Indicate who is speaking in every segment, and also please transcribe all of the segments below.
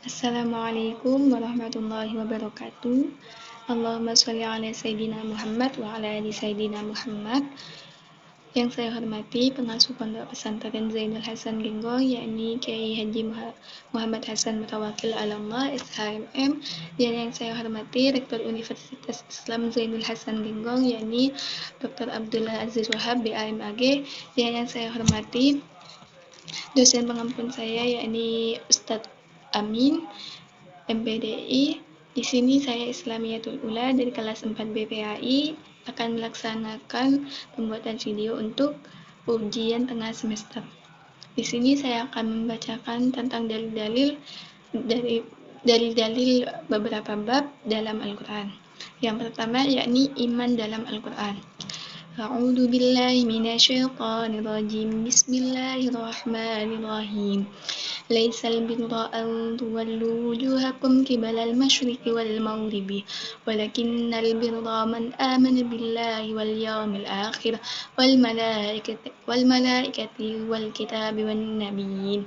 Speaker 1: Assalamualaikum warahmatullahi wabarakatuh. Allahumma sholli ala Sayyidina Muhammad wa ala ali Sayyidina Muhammad. Yang saya hormati pengasuh Pondok Pesantren Zainul Hasan Genggong, yakni Kiai Haji Muhammad Hasan Mutawakil Alallah SHMM, dan yang saya hormati Rektor Universitas Islam Zainul Hasan Genggong, yakni Dr. Abdullah Aziz Wahab BAMAG, dan yang saya hormati dosen pengampun saya, yakni Ustadz Amin MPDI. Di sini saya Islamiyatul Ula dari kelas 4 BPAI akan melaksanakan pembuatan video untuk ujian tengah semester. Di sini saya akan membacakan tentang dalil-dalil beberapa bab dalam Al-Quran. Yang pertama yakni iman dalam Al-Quran. A'udzu billahi minasyaitonir rajim. Bismillahirrahmanirrahim. Laisal birra an tuwallu wujuhakum qibalal masyriqi wal maghribi walakinnal birra man amana billahi wal yawmil akhir wal malaikati wal kitabi wan nabiyyin.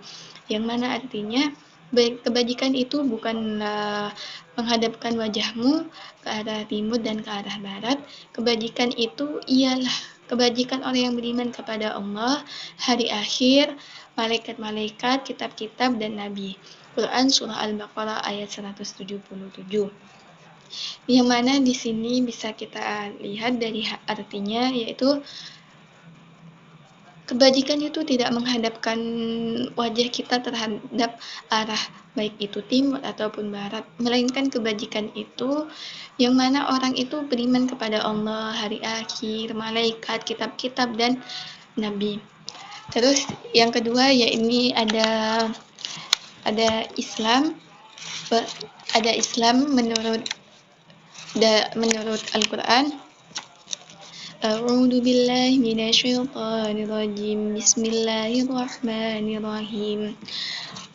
Speaker 1: Yang mana artinya kebajikan itu bukanlah menghadapkan wajahmu ke arah timur dan ke arah barat. Kebajikan itu ialah kebajikan orang yang beriman kepada Allah, hari akhir, malaikat-malaikat, kitab-kitab, dan nabi. Quran Surah Al-Baqarah ayat 177. Yang mana di sini bisa kita lihat dari artinya, yaitu kebajikan itu tidak menghadapkan wajah kita terhadap arah baik itu timur ataupun barat, melainkan kebajikan itu yang mana orang itu beriman kepada Allah, hari akhir, malaikat, kitab-kitab, dan nabi. Terus yang kedua yakni ada Islam. Ada Islam menurut Al-Quran. A'udzu billahi minasyaitonir rajim. Bismillahirrahmanirrahim.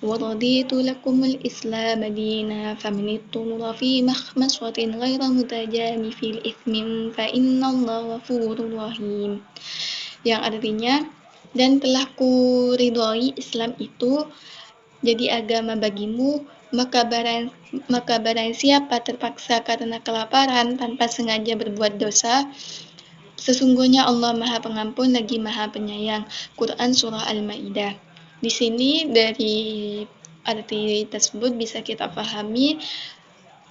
Speaker 1: Wa raditu lakumul Islam dinan faman ittara fi makhmasatin ghaira mutajanifil itsmin fa innallaha ghafurur rahim. Yang artinya, dan telah kuridhoi Islam itu jadi agama bagimu, maka barang siapa terpaksa karena kelaparan tanpa sengaja berbuat dosa, sesungguhnya Allah Maha Pengampun lagi Maha Penyayang. Quran Surah Al-Maidah. Di sini dari arti tersebut bisa kita pahami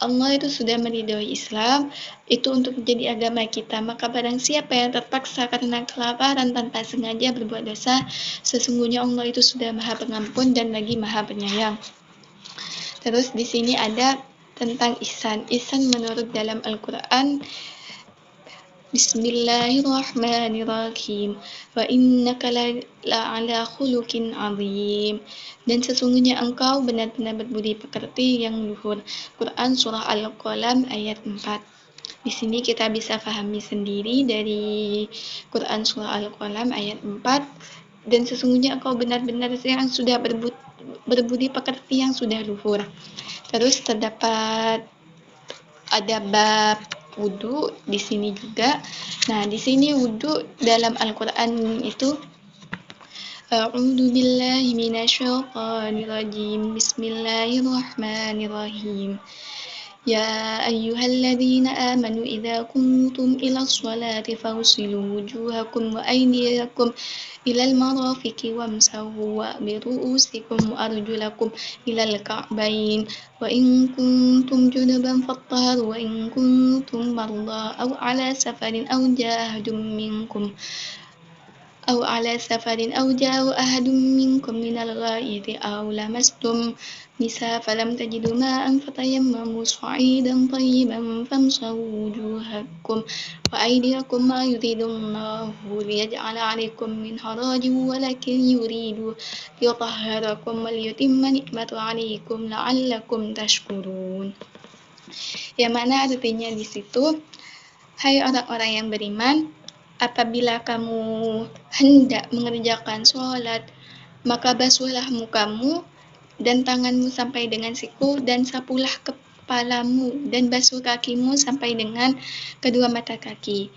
Speaker 1: Allah itu sudah meridhoi Islam itu untuk menjadi agama kita. Maka barang siapa yang terpaksa karena kelaparan tanpa sengaja berbuat dosa, sesungguhnya Allah itu sudah Maha Pengampun dan lagi Maha Penyayang. Terus di sini ada tentang ihsan. Ihsan menurut dalam Al-Quran, Bismillahirrahmanirrahim. Wa innaka la'ala khuluqin 'azim. Dan sesungguhnya engkau benar-benar berbudi pekerti yang luhur. Quran Surah Al-Qalam ayat 4. Di sini kita bisa pahami sendiri dari Quran Surah Al-Qalam ayat 4. Dan sesungguhnya engkau benar-benar yang sudah berbudi pekerti yang sudah luhur. Terus terdapat ada bab wudu di sini juga. Nah, di sini wudu dalam Al-Quran itu A'udzu billahi minasyaitonir rajim. Bismillahirrahmanirrahim. Ya ayyuhalladzina amanu idza qumtum ilas sholati fawsilu wujuhakum wa aydiyakum ilal marafiqi wamsahu bi ru'usikum wa arjulakum ilal ka'bayn wa in kuntum junuban fattahharu wa in kuntum marda aw ala safarin aw ja'u ahadun minkum minal ghaidi aw lamastum nisa falam tajidu ma'an fatayammamu sa'idan tayyiban famsahu wujuhakum wa aydiyakum ma yuridullahu liyaj'ala 'alaikum min harajin walakin yuridu liyutahhirakum wa liyutimma ni'matahu 'alaikum la'allakum tashkurun. Yang mana artinya di situ, hai orang-orang yang beriman, apabila kamu hendak mengerjakan sholat, maka basuhlah mukamu dan tanganmu sampai dengan siku, dan sapulah kepalamu, dan basuh kakimu sampai dengan kedua mata kaki.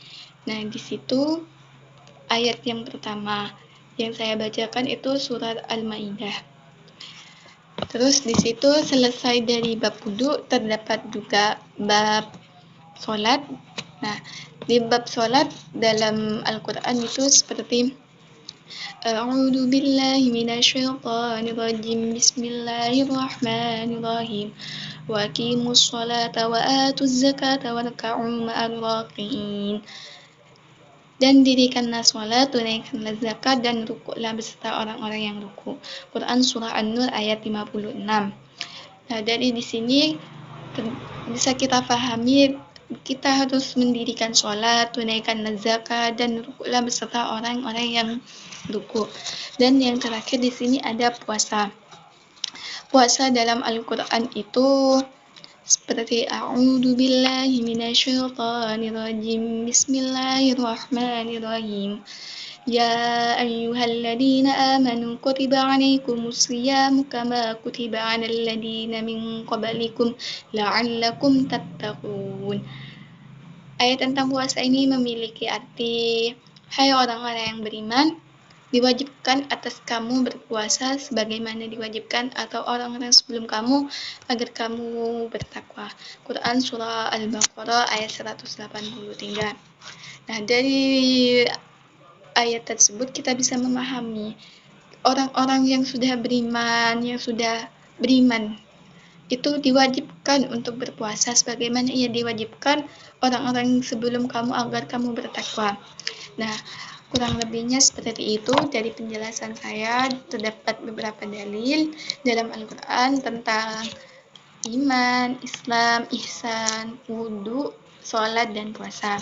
Speaker 1: Nah, di situ ayat yang pertama yang saya bacakan itu surat Al-Maidah. Terus di situ selesai dari bab wudu, terdapat juga bab sholat. Nah, di bab sholat dalam Al-Quran itu seperti A'udzu billahi minasyaitonir rajim. Bismillahirrahmanirrahim. Wa aqimus sholata wa atuz zakata warka'u ma'ar raki'in. Dan dirikanlah sholat, tunaikanlah zakat, dan rukuklah beserta orang-orang yang ruku. Quran Surah An-Nur ayat 56. Nah, dari di sini bisa kita pahami kita harus mendirikan sholat, tunaikan zakat, dan rukuklah beserta orang-orang yang ruku. Dan yang terakhir di sini ada puasa. Puasa dalam Al-Quran itu seperti A'udzu billahi minasyaitonir rajim. Bismillahirrahmanirrahim. Ya ayyuhalladzina amanu kutiba alaikumus shiyamu kama kutiba alal ladzina min qablikum la'allakum tattaqun. Ayat tentang puasa ini memiliki arti, hai orang-orang yang beriman, diwajibkan atas kamu berpuasa sebagaimana diwajibkan atau orang-orang sebelum kamu agar kamu bertakwa. Quran Surah Al-Baqarah ayat 183. Nah, dari ayat tersebut kita bisa memahami orang-orang yang sudah beriman, itu diwajibkan untuk berpuasa sebagaimana ia diwajibkan orang-orang sebelum kamu agar kamu bertakwa. Nah, kurang lebihnya seperti itu dari penjelasan saya. Terdapat beberapa dalil dalam Al-Quran tentang iman, Islam, ihsan, wudu, sholat, dan puasa.